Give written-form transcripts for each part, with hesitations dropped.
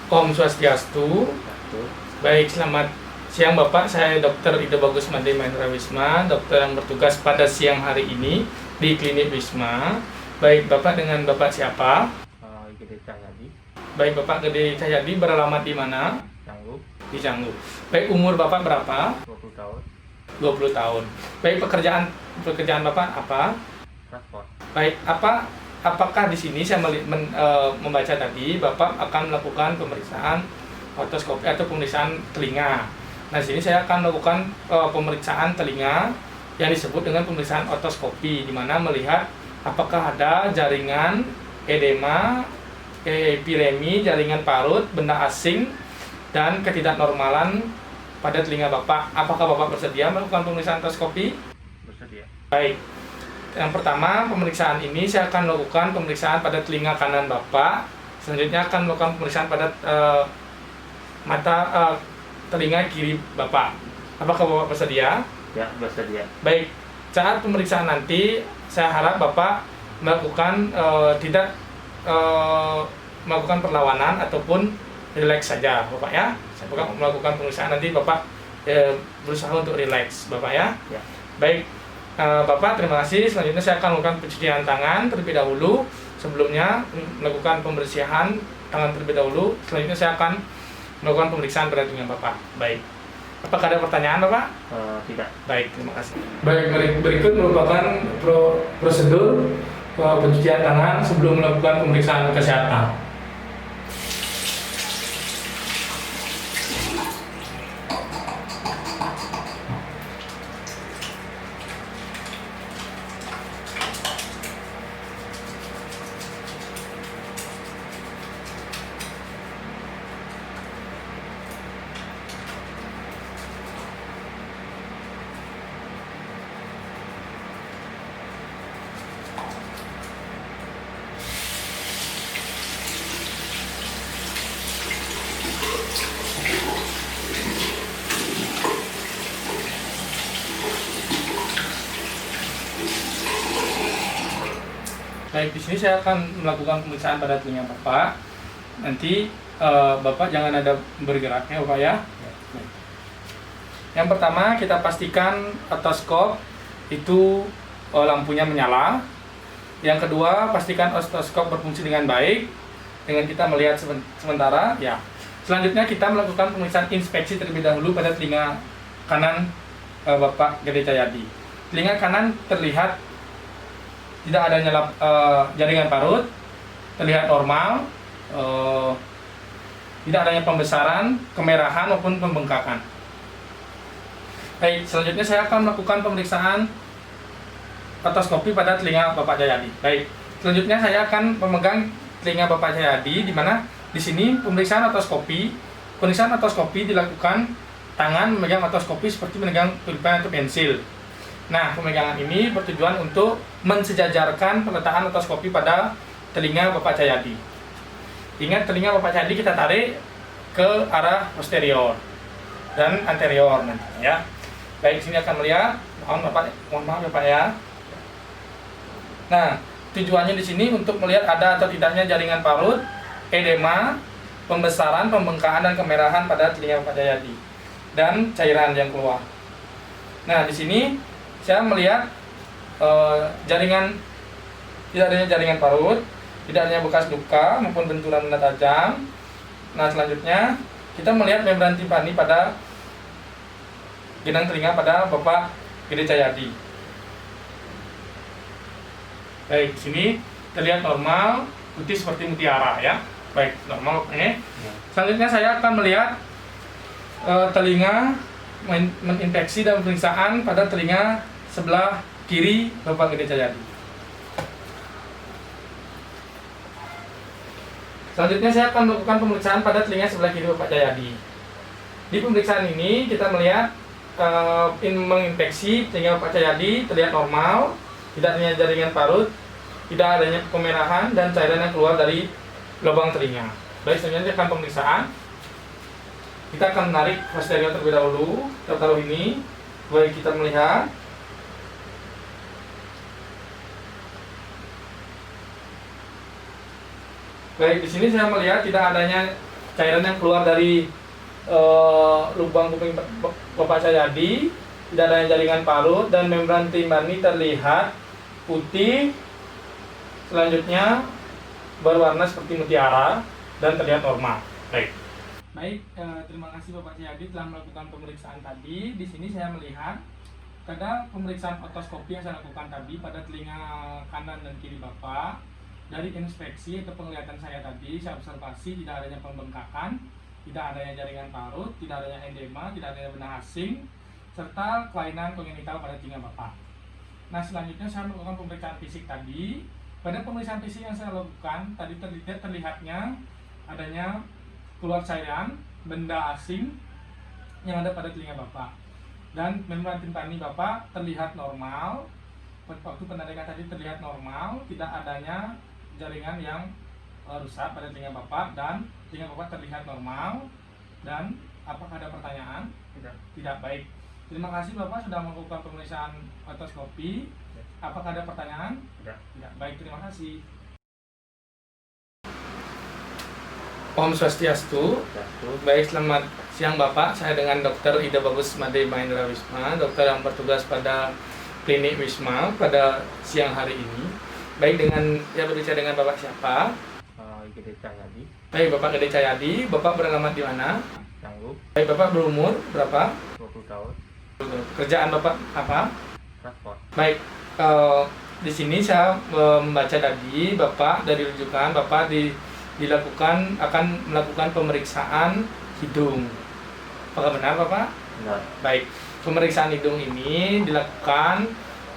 Om Swastiastu. Baik, selamat siang Bapak. Saya Dr. Ida Bagus Made Mahendra Wisma, dokter yang bertugas pada siang hari ini di klinik Wisma. Baik, Bapak dengan Bapak siapa? Gede Cahyadi, Baik, Bapak Gede Cahyadi beralamat di mana? Canggu, Di Canggu. Baik, umur Bapak berapa? 20 tahun, 20 tahun. Baik, pekerjaan Bapak apa? transport. Baik, apakah di sini saya membaca tadi Bapak akan melakukan pemeriksaan otoskopi atau pemeriksaan telinga. Nah, di sini saya akan melakukan pemeriksaan telinga yang disebut dengan pemeriksaan otoskopi, di mana melihat apakah ada jaringan edema, epiremi, jaringan parut, benda asing, dan ketidaknormalan pada telinga Bapak. Apakah Bapak bersedia melakukan pemeriksaan otoskopi? Bersedia. Baik. Yang pertama, pemeriksaan ini saya akan melakukan pemeriksaan pada telinga kanan Bapak. Selanjutnya akan melakukan pemeriksaan pada telinga kiri Bapak. Apakah Bapak bersedia? Ya, bersedia. Baik. Saat pemeriksaan nanti, saya harap Bapak melakukan tidak melakukan perlawanan ataupun rileks saja, Bapak ya. Saya akan melakukan pemeriksaan nanti Bapak berusaha untuk rileks, Bapak ya. Ya. Baik. Bapak, terima kasih. Selanjutnya saya akan melakukan pencucian tangan terlebih dahulu. Sebelumnya melakukan pembersihan tangan terlebih dahulu. Selanjutnya saya akan melakukan pemeriksaan pada telinga Bapak. Baik. Apakah ada pertanyaan, Bapak? Tidak. Baik, terima kasih. Baik, berikut merupakan prosedur pencucian tangan sebelum melakukan pemeriksaan kesehatan. Baik, di sini saya akan melakukan pemeriksaan pada telinga Bapak. Nanti Bapak jangan ada bergerak ya, Bapak ya. Yang pertama, kita pastikan otoskop itu lampunya menyala. Yang kedua, pastikan otoskop berfungsi dengan baik dengan kita melihat sementara ya. Selanjutnya kita melakukan pemeriksaan inspeksi terlebih dahulu pada telinga kanan Bapak Gede Cahyadi. Telinga kanan terlihat tidak adanya jaringan parut, terlihat normal, tidak adanya pembesaran, kemerahan maupun pembengkakan. Baik, selanjutnya saya akan melakukan pemeriksaan otoskopi pada telinga Bapak Cahyadi. Baik, selanjutnya saya akan memegang telinga Bapak Cahyadi, di mana di sini pemeriksaan otoskopi dilakukan tangan memegang otoskopi seperti memegang pulpen atau pensil. Nah, pemegangan ini bertujuan untuk mensejajarkan peletakan otoskopi pada telinga Bapak Cahyadi. Ingat, telinga Bapak Cahyadi kita tarik ke arah posterior dan anterior nanti ya. Baik, sini akan melihat. Mohon maaf ya Pak ya. Nah, tujuannya di sini untuk melihat ada atau tidaknya jaringan parut, edema, pembesaran, pembengkakan dan kemerahan pada telinga Bapak Cahyadi dan cairan yang keluar. Nah, di sini saya melihat tidak adanya jaringan parut, tidak adanya bekas luka maupun benturan benda tajam. Nah, selanjutnya kita melihat membran timpani pada genang telinga pada Bapak Gede Cahyadi. Baik, di sini terlihat normal, putih seperti mutiara ya. Baik, normal ini. Selanjutnya saya akan melihat telinga, menginfeksi dan pemeriksaan pada telinga sebelah kiri Bapak Gede Cahyadi. Selanjutnya saya akan melakukan pemeriksaan pada telinga sebelah kiri Bapak Cahyadi. Di pemeriksaan ini kita melihat menginfeksi telinga Bapak Cahyadi terlihat normal, tidak adanya jaringan parut, tidak adanya kemerahan dan cairan yang keluar dari lubang telinga. Baik, selanjutnya akan pemeriksaan. Kita akan menarik posterior terlebih dahulu. Kita taruh ini. Baik, kita melihat. Baik, di sini saya melihat tidak adanya cairan yang keluar dari lubang kuping Bapak Cahyadi, tidak adanya jaringan parut dan membran timbani terlihat putih, selanjutnya berwarna seperti mutiara dan terlihat normal. Baik. Baik, terima kasih Bapak Cahyadi telah melakukan pemeriksaan tadi. Di sini saya melihat pada pemeriksaan otoskopi yang saya lakukan tadi pada telinga kanan dan kiri Bapak. Dari inspeksi atau penglihatan saya tadi, saya observasi tidak adanya pembengkakan, tidak adanya jaringan parut, tidak adanya edema, tidak adanya benang asing, serta kelainan kongenital pada telinga Bapak. Nah, selanjutnya saya melakukan pemeriksaan fisik tadi. Pada pemeriksaan fisik yang saya lakukan, tadi terlihatnya adanya keluar cairan, benda asing yang ada pada telinga Bapak. Dan membran timpani Bapak terlihat normal. Waktu pendetekan tadi terlihat normal, tidak adanya jaringan yang rusak pada telinga Bapak dan telinga Bapak terlihat normal. Dan apakah ada pertanyaan? Tidak. Baik. Terima kasih Bapak sudah melakukan pemeriksaan otoskopi. Apakah ada pertanyaan? Tidak. Baik, terima kasih. Om Swastiastu. Baik, selamat siang Bapak. Saya dengan Dr. Ida Bagus Made Mahendra Wisma, dokter yang bertugas pada klinik Wisma pada siang hari ini. Baik, dengan saya berbicara dengan Bapak siapa? Gede Cahyadi. Baik, Bapak Gede Cahyadi. Bapak beralamat di mana? Canggu. Baik, Bapak berumur berapa? 20 tahun. Kerjaan Bapak apa? Transport. Baik, di sini saya membaca tadi Bapak dari rujukan Bapak akan melakukan pemeriksaan hidung. Apakah benar Bapak? Benar. Baik, pemeriksaan hidung ini dilakukan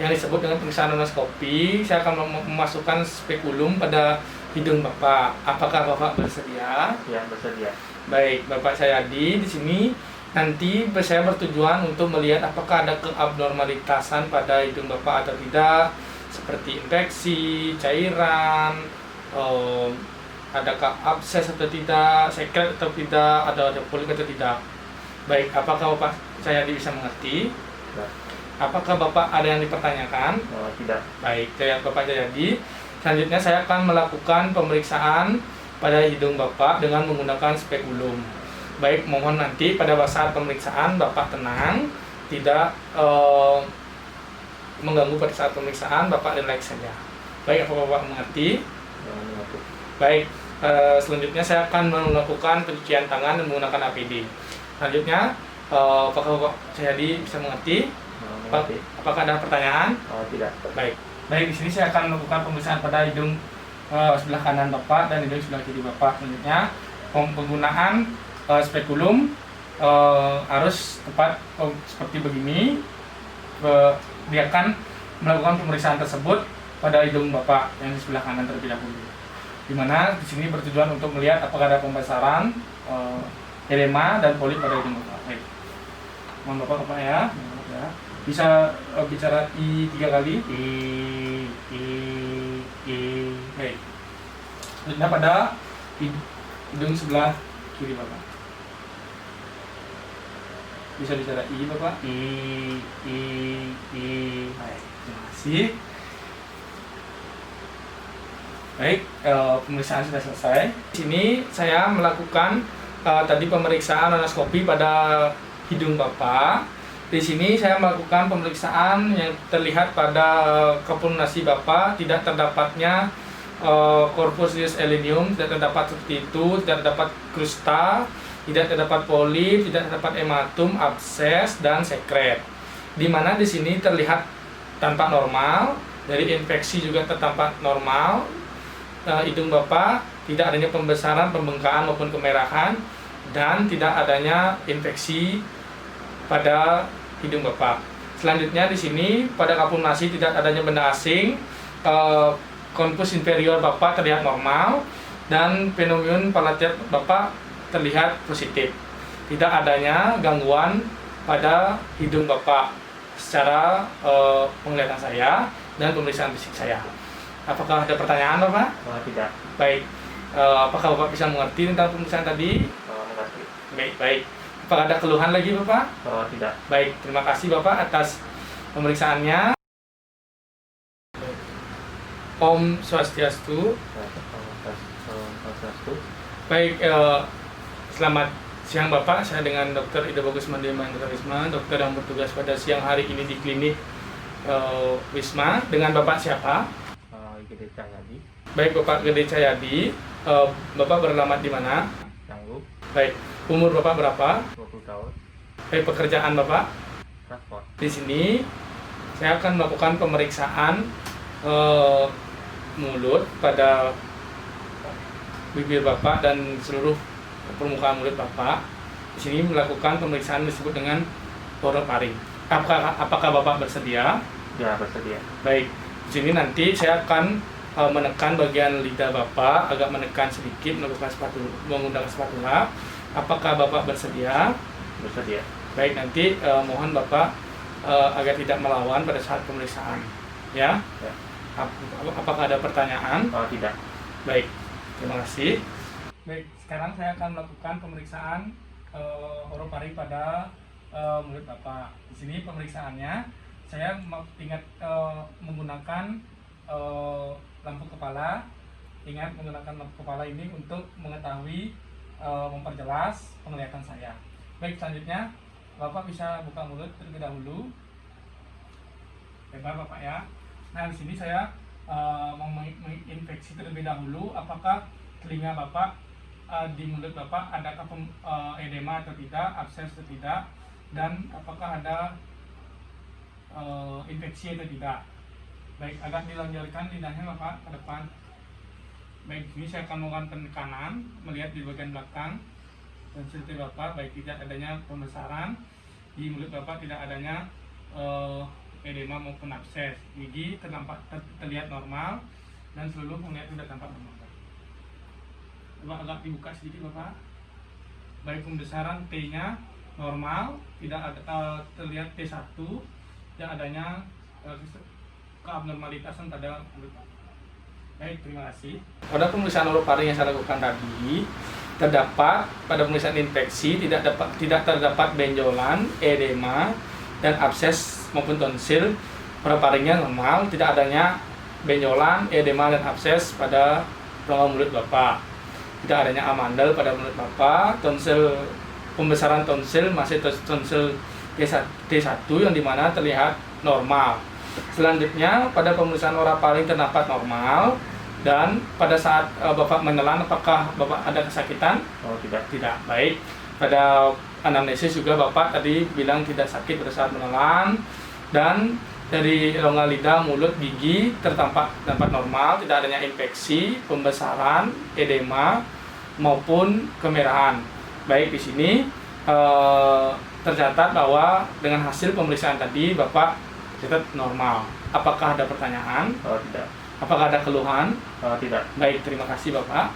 yang disebut dengan pemeriksaan otoskopi. Saya akan memasukkan spekulum pada hidung Bapak. Apakah Bapak bersedia? Ya, bersedia. Baik, Bapak Cahyadi di sini nanti saya bertujuan untuk melihat apakah ada keabnormalitasan pada hidung Bapak atau tidak, seperti infeksi, cairan, adakah abses atau tidak, sekret atau tidak, ada polip atau tidak. Baik, apakah Bapak Cahyadi bisa mengerti? Ya. Apakah Bapak ada yang dipertanyakan? Tidak. Baik, Bapak Cahyadi. Selanjutnya saya akan melakukan pemeriksaan pada hidung Bapak dengan menggunakan spekulum. Baik, mohon nanti pada saat pemeriksaan Bapak tenang, tidak mengganggu pada saat pemeriksaan, Bapak relax saja. Baik, apakah Bapak mengerti? Baik, selanjutnya saya akan melakukan pencucian tangan dan menggunakan APD. Selanjutnya, apakah Bapak Cahyadi bisa mengerti? Apakah ada pertanyaan? Tidak. Baik. Baik, di sini saya akan melakukan pemeriksaan pada hidung sebelah kanan Bapak dan hidung sebelah kiri Bapak. Selanjutnya, penggunaan spekulum harus tepat seperti begini. Dia akan melakukan pemeriksaan tersebut pada hidung Bapak yang di sebelah kanan terlebih dahulu. Di mana di sini bertujuan untuk melihat apakah ada pembesaran, edema dan polip pada hidung Bapak. Baik. Mohon Bapak ya. Bisa bicara I 3 kali. Baik. Selanjutnya pada hidung sebelah kiri Bapak. Bisa bicara I Bapak. Baik, terima kasih. Baik, pemeriksaan sudah selesai. Di sini saya melakukan tadi pemeriksaan otoskopi pada hidung Bapak. Di sini saya melakukan pemeriksaan yang terlihat pada kapur nasi Bapak tidak terdapatnya corpus elinium, tidak terdapat seperti itu, tidak terdapat krusta, tidak terdapat polip, tidak terdapat hematum, abses dan sekret. Di mana di sini terlihat tampak normal, dari infeksi juga tertampak normal. Hidung Bapak tidak adanya pembesaran, pembengkakan maupun kemerahan dan tidak adanya infeksi pada hidung Bapak. Selanjutnya di sini pada kapur nasi tidak adanya benda asing, konus inferior Bapak terlihat normal dan fenomenium palatal Bapak terlihat positif. Tidak adanya gangguan pada hidung Bapak secara penglihatan saya dan pemeriksaan fisik saya. Apakah ada pertanyaan Bapak? Tidak. Baik. Apakah Bapak bisa mengerti tentang pemeriksaan tadi? Mengerti. Baik. Apakah ada keluhan lagi Bapak? Tidak. Baik, terima kasih Bapak atas pemeriksaannya. Om Swastiastu. Baik, Selamat siang Bapak, saya dengan Dr. Ida Bagus Mandeman Wisma, dokter yang bertugas pada siang hari ini di klinik Wisma. Dengan Bapak siapa? IGD Cahyadi. Baik Bapak Gede Cahyadi, Bapak beralamat di mana? Canggu. Baik, umur Bapak berapa? 20 tahun. Baik, pekerjaan Bapak? Transport. Di sini saya akan melakukan pemeriksaan mulut pada bibir Bapak dan seluruh permukaan mulut Bapak. Di sini melakukan pemeriksaan disebut dengan orofaring. Apakah Bapak bersedia? Ya, bersedia. Baik, di sini nanti saya akan menekan bagian lidah Bapak, agak menekan sedikit menggunakan spatula. Apakah Bapak bersedia? Bersedia. Baik, nanti mohon Bapak agar tidak melawan pada saat pemeriksaan. Ya? Ya. Apakah ada pertanyaan? Tidak. Baik, terima kasih. Baik, sekarang saya akan melakukan pemeriksaan orofaring pada mulut Bapak. Di sini pemeriksaannya saya ingat menggunakan lampu kepala. Ingat menggunakan lampu kepala ini untuk mengetahui memperjelas penglihatan saya. Baik, selanjutnya Bapak bisa buka mulut terlebih dahulu. Lebar Bapak ya. Nah, di sini saya menginfeksi terlebih dahulu apakah telinga Bapak di mulut Bapak adakah edema atau tidak, abses atau tidak, dan apakah ada infeksi atau tidak. Baik, agak dilonjorkan lidahnya Bapak ke depan. Baik, ini saya akan melakukan penekanan, melihat di bagian belakang dan seperti Bapak, baik tidak adanya pembesaran di mulut Bapak, tidak adanya edema maupun abses. Gigi terlihat normal dan seluruh penglihatan sudah tampak normal. Coba agak dibuka sedikit Bapak. Baik, pembesaran T-nya normal, tidak ada terlihat T1, tidak adanya keabnormalitasan pada mulut Bapak. Baik, terima kasih. Pada pemeriksaan orofaring yang saya lakukan tadi, terdapat pada pemeriksaan infeksi tidak terdapat benjolan, edema, dan abses maupun tonsil. Orofaringnya normal, tidak adanya benjolan, edema, dan abses pada rongga mulut Bapak. Tidak adanya amandel pada mulut Bapak. Tonsil, pembesaran tonsil masih tonsil T1 yang dimana terlihat normal. Selanjutnya pada pemeriksaan orofaring terdapat normal, dan pada saat Bapak menelan apakah Bapak ada kesakitan? Tidak. Tidak. Baik. Pada anamnesis juga Bapak tadi bilang tidak sakit pada saat menelan, dan dari rongga lidah, mulut, gigi tampak normal, tidak adanya infeksi, pembesaran, edema maupun kemerahan. Baik, di sini tercatat bahwa dengan hasil pemeriksaan tadi Bapak tercatat normal. Apakah ada pertanyaan? Tidak. Apakah ada keluhan? Tidak. Baik, terima kasih Bapak.